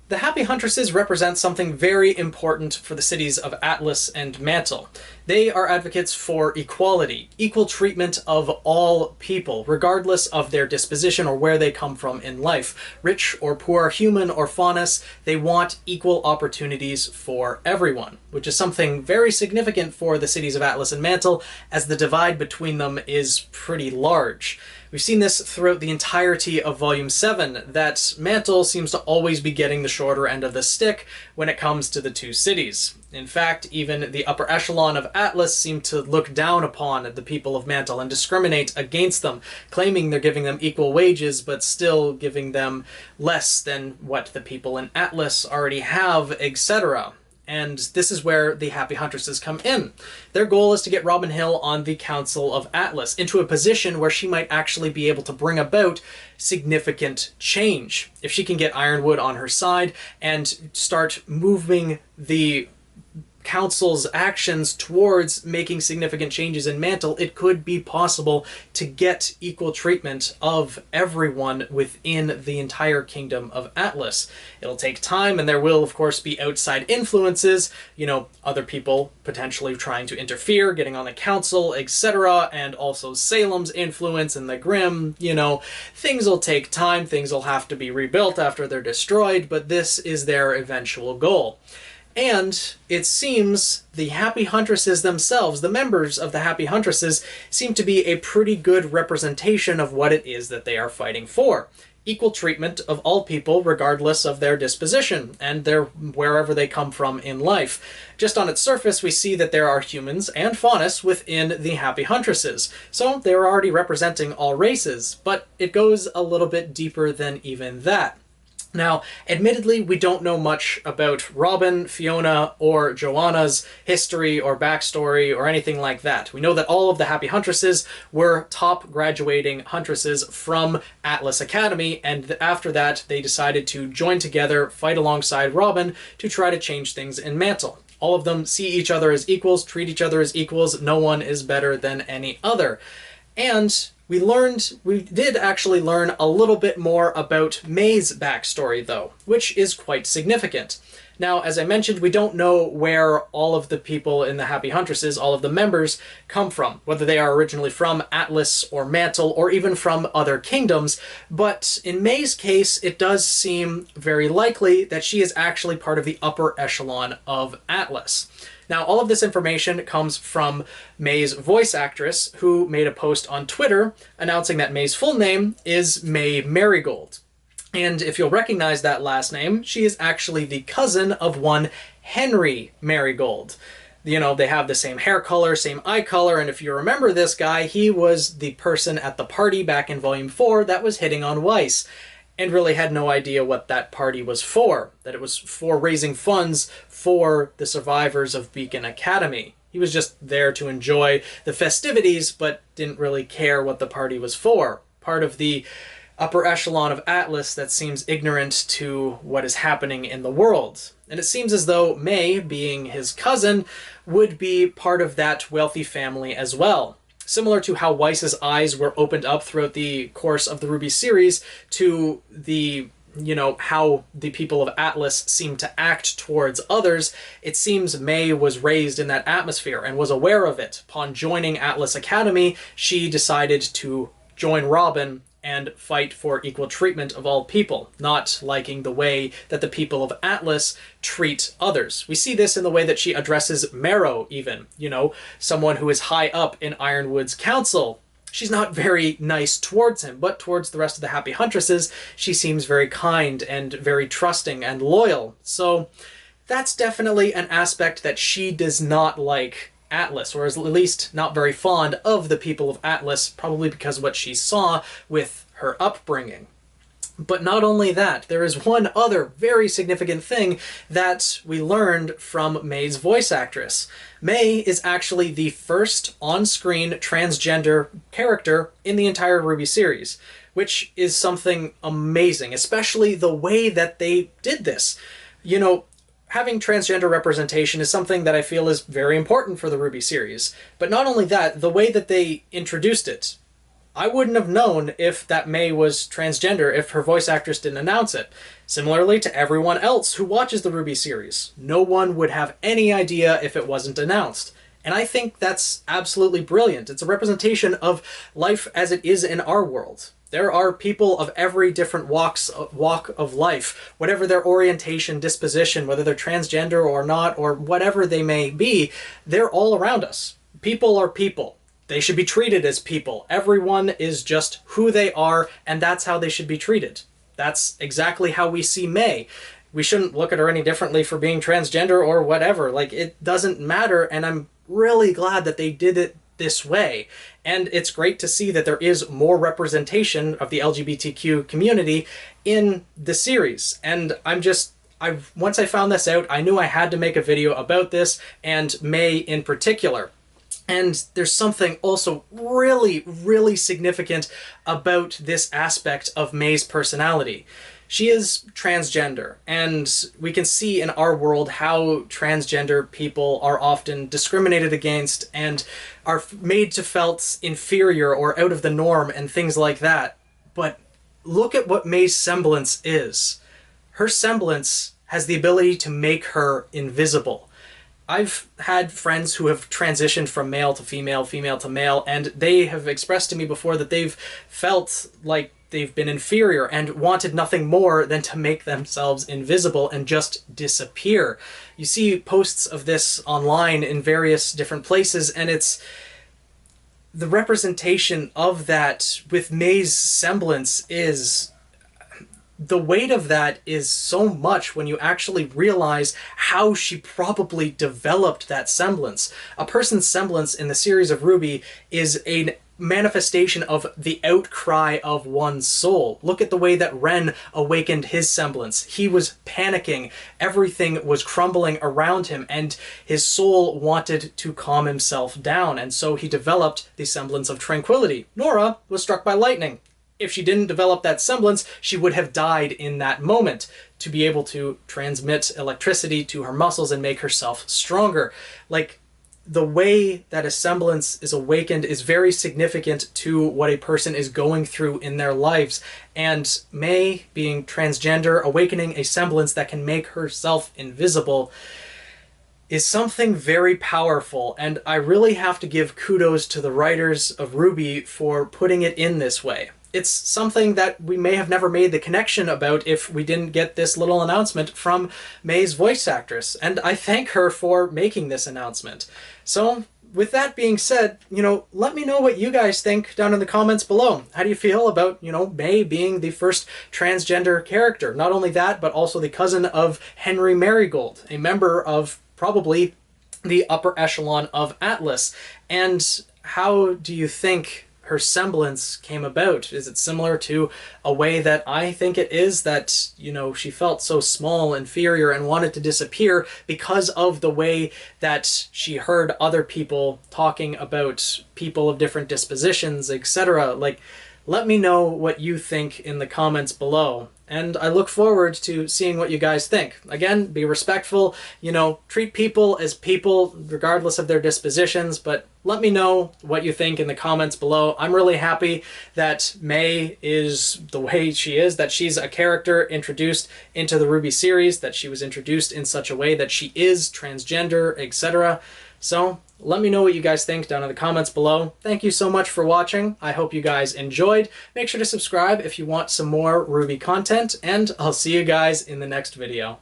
The Happy Huntresses represent something very important for the cities of Atlas and Mantle. They are advocates for equality, equal treatment of all people, regardless of their disposition or where they come from in life. Rich or poor, human or faunus, they want equal opportunities for everyone, which is something very significant for the cities of Atlas and Mantle, as the divide between them is pretty large. We've seen this throughout the entirety of Volume 7, that Mantle seems to always be getting the shorter end of the stick when it comes to the two cities. In fact, even the upper echelon of Atlas seem to look down upon the people of Mantle and discriminate against them, claiming they're giving them equal wages, but still giving them less than what the people in Atlas already have, etc. And this is where the Happy Huntresses come in. Their goal is to get Robin Hill on the Council of Atlas, into a position where she might actually be able to bring about significant change. If she can get Ironwood on her side and start moving the Council's actions towards making significant changes in Mantle, it could be possible to get equal treatment of everyone within the entire kingdom of Atlas. It'll take time, and there will, of course, be outside influences, other people potentially trying to interfere, getting on the council, etc., and also Salem's influence and the Grimm, things will take time, things will have to be rebuilt after they're destroyed, but this is their eventual goal. And it seems the Happy Huntresses themselves, the members of the Happy Huntresses, seem to be a pretty good representation of what it is that they are fighting for. Equal treatment of all people regardless of their disposition and wherever they come from in life. Just on its surface, we see that there are humans and faunus within the Happy Huntresses, so they're already representing all races, but it goes a little bit deeper than even that. Now, admittedly, we don't know much about Robin, Fiona, or Joanna's history or backstory or anything like that. We know that all of the Happy Huntresses were top graduating huntresses from Atlas Academy, and after that they decided to join together, fight alongside Robin to try to change things in Mantle. All of them see each other as equals, treat each other as equals, no one is better than any other. And we did actually learn a little bit more about May's backstory, though, which is quite significant. Now, as I mentioned, we don't know where all of the people in the Happy Huntresses, all of the members, come from, whether they are originally from Atlas or Mantle or even from other kingdoms, but in May's case, it does seem very likely that she is actually part of the upper echelon of Atlas. Now, all of this information comes from May's voice actress, who made a post on Twitter announcing that May's full name is May Marigold. And if you'll recognize that last name, she is actually the cousin of one Henry Marigold. They have the same hair color, same eye color, and if you remember this guy, he was the person at the party back in Volume 4 that was hitting on Weiss, and really had no idea what that party was for, that it was for raising funds for the survivors of Beacon Academy. He was just there to enjoy the festivities, but didn't really care what the party was for. Part of the upper echelon of Atlas that seems ignorant to what is happening in the world. And it seems as though May, being his cousin, would be part of that wealthy family as well. Similar to how Weiss's eyes were opened up throughout the course of the RWBY series to how the people of Atlas seem to act towards others, it seems May was raised in that atmosphere and was aware of it. Upon joining Atlas Academy, she decided to join Robin and fight for equal treatment of all people, not liking the way that the people of Atlas treat others. We see this in the way that she addresses Marrow, even, someone who is high up in Ironwood's council. She's not very nice towards him, but towards the rest of the Happy Huntresses, she seems very kind and very trusting and loyal. So that's definitely an aspect that she does not like Atlas, or is at least not very fond of the people of Atlas, probably because of what she saw with her upbringing. But not only that, there is one other very significant thing that we learned from May's voice actress. May is actually the first on-screen transgender character in the entire RWBY series, which is something amazing, especially the way that they did this. Having transgender representation is something that I feel is very important for the RWBY series. But not only that, the way that they introduced it, I wouldn't have known if that May was transgender if her voice actress didn't announce it. Similarly to everyone else who watches the RWBY series. No one would have any idea if it wasn't announced. And I think that's absolutely brilliant. It's a representation of life as it is in our world. There are people of every different walk of life, whatever their orientation, disposition, whether they're transgender or not, or whatever they may be, they're all around us. People are people. They should be treated as people. Everyone is just who they are, and that's how they should be treated. That's exactly how we see May. We shouldn't look at her any differently for being transgender or whatever. Like, it doesn't matter, and I'm really glad that they did it this way. And it's great to see that there is more representation of the LGBTQ community in the series. And once I found this out, I knew I had to make a video about this, and May in particular. And there's something also really, really significant about this aspect of May's personality. She is transgender, and we can see in our world how transgender people are often discriminated against and are made to felt inferior or out of the norm and things like that. But look at what May's semblance is. Her semblance has the ability to make her invisible. I've had friends who have transitioned from male to female, female to male, and they have expressed to me before that they've felt like they've been inferior and wanted nothing more than to make themselves invisible and just disappear. You see posts of this online in various different places, and it's the representation of that with May's semblance is... the weight of that is so much when you actually realize how she probably developed that semblance. A person's semblance in the series of RWBY is a manifestation of the outcry of one's soul. Look at the way that Ren awakened his semblance. He was panicking. Everything was crumbling around him, and his soul wanted to calm himself down, and so he developed the semblance of tranquility. Nora was struck by lightning. If she didn't develop that semblance, she would have died in that moment to be able to transmit electricity to her muscles and make herself stronger. Like, the way that a semblance is awakened is very significant to what a person is going through in their lives. And May, being transgender, awakening a semblance that can make herself invisible, is something very powerful, and I really have to give kudos to the writers of RWBY for putting it in this way. It's something that we may have never made the connection about if we didn't get this little announcement from May's voice actress, and I thank her for making this announcement. So, with that being said, let me know what you guys think down in the comments below. How do you feel about, May being the first transgender character? Not only that, but also the cousin of Henry Marigold, a member of probably the upper echelon of Atlas. And how do you think her semblance came about? Is it similar to a way that I think it is, that, she felt so small, inferior, and wanted to disappear because of the way that she heard other people talking about people of different dispositions, etc.? Like, let me know what you think in the comments below. And I look forward to seeing what you guys think. Again, be respectful, treat people as people regardless of their dispositions, but let me know what you think in the comments below. I'm really happy that May is the way she is, that she's a character introduced into the RWBY series, that she was introduced in such a way that she is transgender, etc. So, let me know what you guys think down in the comments below. Thank you so much for watching. I hope you guys enjoyed. Make sure to subscribe if you want some more RWBY content, and I'll see you guys in the next video.